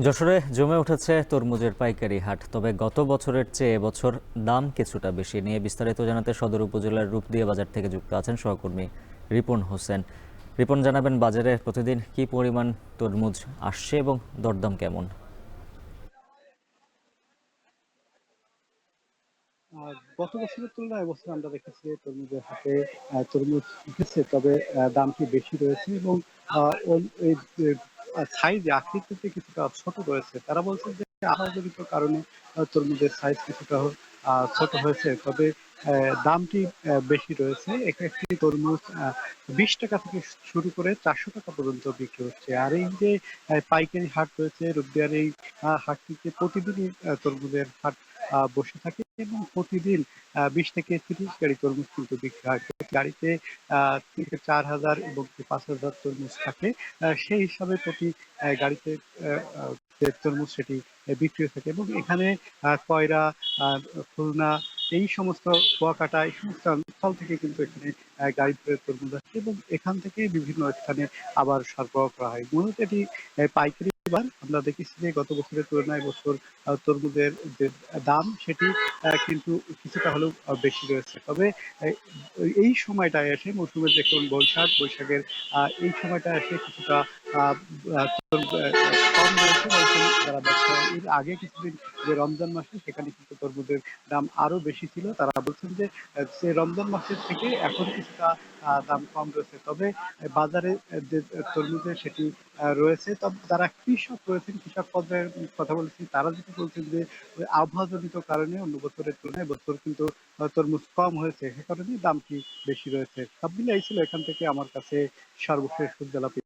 যশোরে জমে উঠেছে তরমুজের পাইকারি হাট, তবে গত বছরের চেয়ে এবছর দাম কিছুটা বেশি। নিয়ে বিস্তারিত জানাতে সদর উপজেলার রূপদিয়া বাজার থেকে যুক্ত আছেন সহকর্মী রিপন হোসেন। রিপন, জানাবেন বাজারে প্রতিদিন কি পরিমাণ তরমুজ আসছে এবং দরদাম কেমন? গত বছরের তুলনায় এবছর আমরা দেখেছি যে তরমুজের হাটে তরমুজ উঠেছে, তবে দামটি বেশি রয়েছে এবং এই সাইজ আকৃতিতে কিছুটা ছোট রয়েছে। তারা বলছেন যে আবহাওয়াজনিত কারণে তরমুজের সাইজ কিছুটা ছোট হয়েছে, তবে দামটি বেশি রয়েছে। একটি তরমুজ 20 টাকা থেকে শুরু করে 400 টাকা পর্যন্ত বিক্রি হচ্ছে। আর এই যে পাইকারি হাট রয়েছে রূপদিয়ার, এই হাটটিতে প্রতিদিনই তরমুজের হাট বসে থাকে এবং প্রতিদিন 20 থেকে 30 গাড়ি তরমুজ কিন্তু বিক্রি হয়। প্রতি গাড়িতে 3 থেকে 4 হাজার এবং 5 হাজার তরমুজ থাকে। সেই হিসাবে প্রতি গাড়িতে যে তরমুজ সেটি বিক্রি হয়ে থাকে এবং এখানে কয়রা, খুলনা, এই সমস্ত কুয়াকাটা, এই সমস্ত স্থল থেকে কিন্তু এখানে গাড়ি করে তরমুজ আসছে এবং এখান থেকে বিভিন্ন স্থানে আবার সরবরাহ করা হয়। মূলত এটি পাইকারি বাজার। আমরা দেখেছি যে গত বছরের তুলনায় এবছর তরমুজের যে দাম সেটি কিন্তু কিছুটা হলেও বেশি রয়েছে। তবে আহ, এই সময়টায় এসে মৌসুমের দেখুন বৈশাখের এই সময়টা এসে কিছুটা আহ, আহ, কম রয়েছে। বলছেন যারা ব্যবসায়ী, এর আগে কিছুদিন যে রমজান মাসে সেখানে কিন্তু তরমুজের দাম আরো বেশি ছিল। তারা বলছেন যে সে রমজান মাসের থেকে এখন কিছুটা দাম কম রয়েছে। তবে বাজারে যে তরমুজের সেটি রয়েছে। তবে যারা কৃষক রয়েছেন, কৃষক পর্যায়ের কথা বলেছি, তারা যেটা বলছেন যে ওই আবহাওয়াজনিত কারণে অন্য বছরের তুলনায় এবছর কিন্তু তরমুজ কম হয়েছে, সে কারণেই দামটি বেশি রয়েছে। সব মিলে এই ছিল এখান থেকে আমার কাছে সর্বশেষ জলাপি।